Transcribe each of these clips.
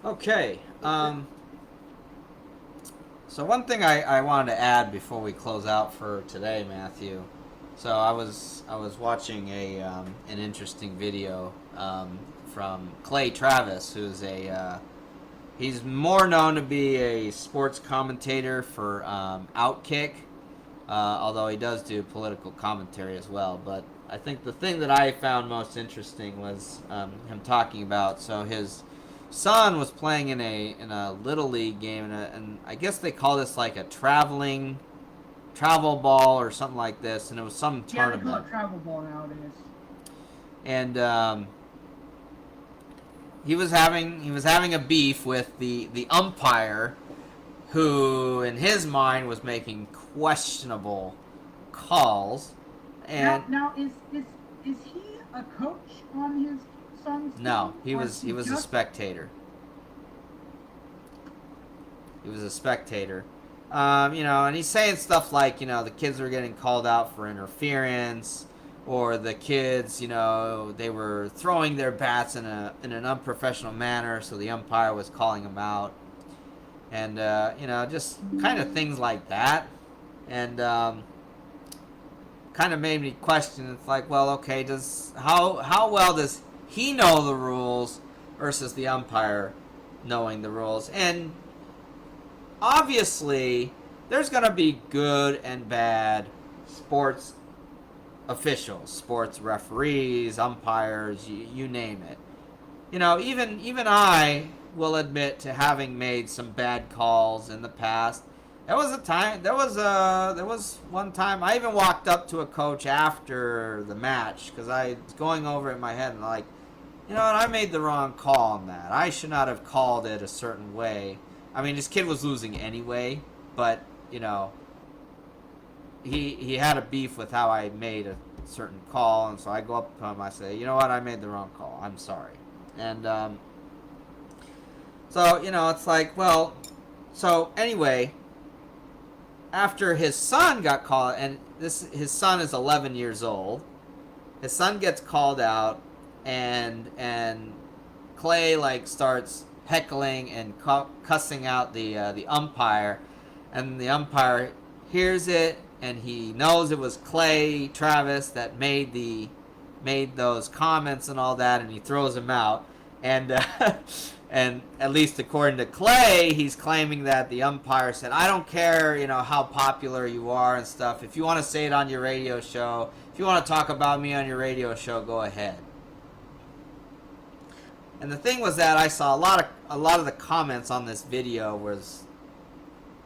Okay. So one thing I wanted to add before we close out for today, Matthew. So I was watching an interesting video from Clay Travis, who's he's more known to be a sports commentator for Outkick, although he does do political commentary as well. But I think the thing that I found most interesting was him talking about his son was playing in a little league game, and I guess they call this like a travel ball or something like this, and it was some Yeah, they call tournament, it travel ball nowadays. and he was having a beef with the umpire, who in his mind was making questionable calls, and Now is he a coach on his son's no, team, he or is was he he was a just? spectator. He was a spectator. And he's saying stuff like, the kids were getting called out for interference, or the kids, they were throwing their bats in an unprofessional manner, so the umpire was calling them out, and just kind of things like that, and kind of made me question. It's like, well, okay, does how well does he know the rules versus the umpire knowing the rules? And obviously there's going to be good and bad sports officials, sports referees, umpires, you name it. Even I will admit to having made some bad calls in the past. There was one time I even walked up to a coach after the match because I was going over it in my head and like, what, I made the wrong call on that. I should not have called it a certain way. I mean, this kid was losing anyway, but he had a beef with how I made a certain call, and so I go up to him. I say, you know what, I made the wrong call. I'm sorry. And so it's like, well, so anyway, after his son got called, and his son is 11 years old. His son gets called out, and Clay like starts heckling and cussing out the umpire, and the umpire hears it, and he knows it was Clay Travis that made those comments and all that, and he throws him out. And and at least according to Clay, he's claiming that the umpire said, "I don't care, how popular you are and stuff. If you want to say it on your radio show, if you want to talk about me on your radio show, go ahead." And the thing was that I saw a lot of the comments on this video was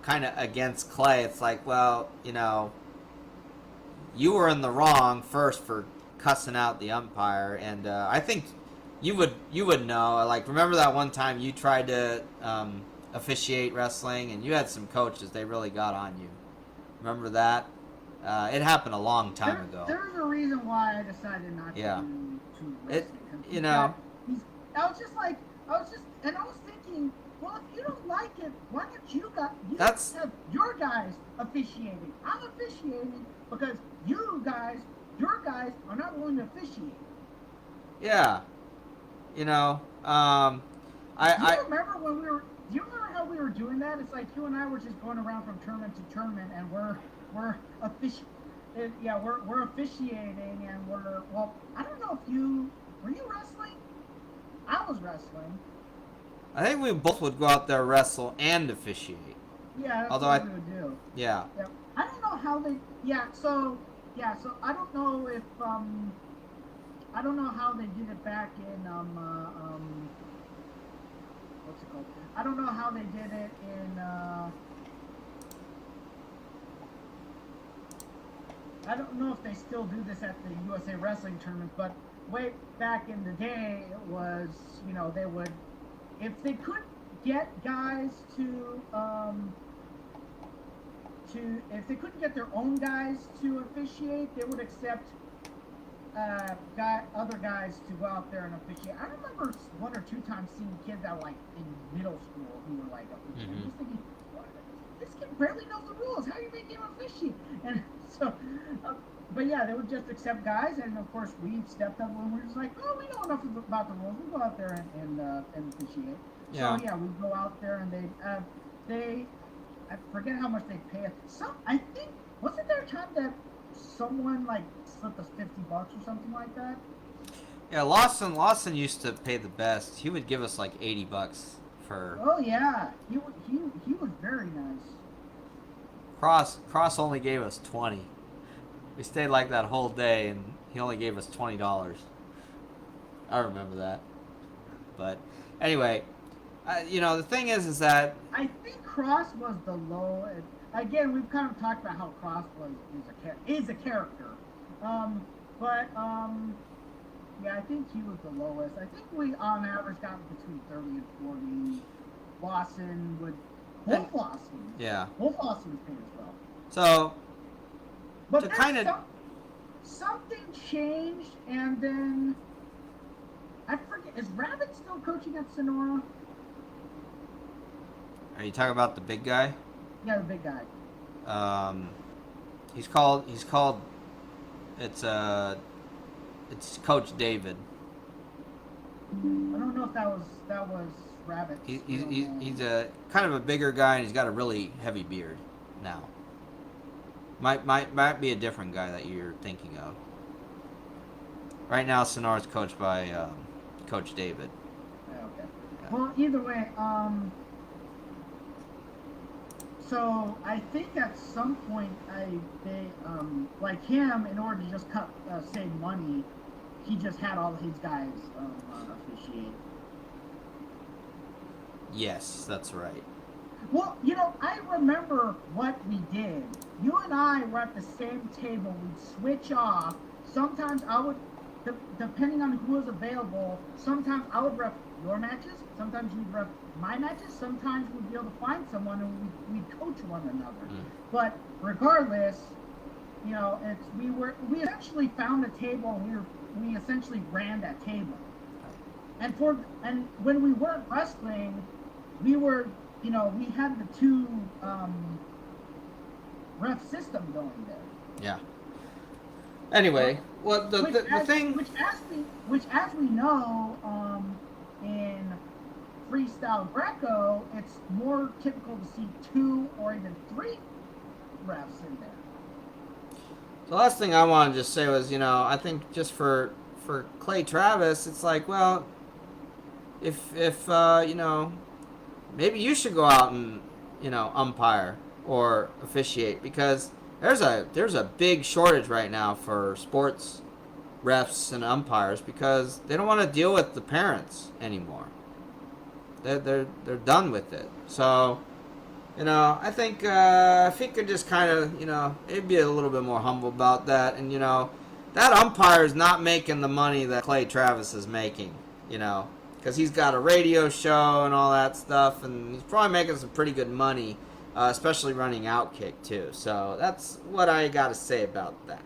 kind of against Clay. It's like, well, you were in the wrong first for cussing out the umpire, and I think you would know. Like, remember that one time you tried to officiate wrestling, and you had some coaches, they really got on you. Remember that? It happened a long time ago. There's a reason why I decided not to Yeah. to It. wrestling, because You know. he's. I was thinking, well, if you don't like it, why don't you That's. have your guys officiating? I'm officiating because your guys are not willing to officiate. Yeah. You know. Do you I. remember when we were? Do you remember how we were doing that? It's like you and I were just going around from tournament to tournament, and we're offici- yeah, we're officiating, and we're well. I don't know if you were you wrestling. I was wrestling. I think we both would go out there, wrestle, and officiate. Yeah, that's Although what I. we would do. Yeah. Yeah, I don't know how they. So I don't know if I don't know how they did it back in what's it called? I don't know how they did it in. I don't know if they still do this at the USA Wrestling tournaments, but way back in the day, it was they would if they could get guys to if they couldn't get their own guys to officiate, they would accept other guys to go out there and officiate. I remember one or two times seeing kids that were like in middle school who were like officiating. Mm-hmm. Just thinking, this kid barely knows the rules. How are you making him officiate? And so, but yeah, they would just accept guys, and of course we stepped up when we were just like, oh, we know enough about the rules. We'll go out there and officiate. So Yeah. yeah, we go out there and they I forget how much they pay us. Some I think wasn't there a time that someone like slipped us $50 or something like that? Yeah, Lawson used to pay the best. He would give us like $80 for Oh yeah, he was very nice. Cross. Cross only gave us 20. We stayed like that whole day, and he only gave us $20. I remember that. But anyway, the thing is that I think Cross was the low. Again, we've kind of talked about how Cross is a character, um, but yeah, I think he was the lowest. I think we on average got between 30 and 40. Lawson would Wolf Lawson. yeah. Wolf Lawson was paid as well. So But to then kind of something changed, and then I forget. Is Rabbit still coaching at Sonora? are you talking about the big guy? Yeah, the big guy. He's called. It's it's Coach David. I don't know if that was Rabbit. He's a kind of a bigger guy, and he's got a really heavy beard now. Might be a different guy that you're thinking of. Right now, Sonora's coached by Coach David. Yeah, okay. Yeah. Well, either way, so I think at some point they like him in order to just save money, he just had all his guys officiate. Yes, that's right. Well, I remember what we did. You and I were at the same table. We'd switch off. Sometimes I would, depending on who was available, sometimes I would ref your matches. Sometimes you'd ref my matches. Sometimes we'd be able to find someone and we'd coach one another. Mm. But regardless, we essentially found a table and we essentially ran that table. And when we weren't wrestling, we were, we had the two ref system going there. Yeah. Anyway, well, the thing. Which as we know, in freestyle Greco, it's more typical to see 2 or even 3 refs in there. The last thing I wanted to just say was, I think just for Clay Travis, it's like, well, if maybe you should go out and umpire or officiate, because there's a big shortage right now for sports refs and umpires because they don't want to deal with the parents anymore. They're done with it. So I think if he could just kind of maybe be a little bit more humble about that, and that umpire is not making the money that Clay Travis is making, because he's got a radio show and all that stuff, and he's probably making some pretty good money, especially running Outkick too. So that's what I got to say about that.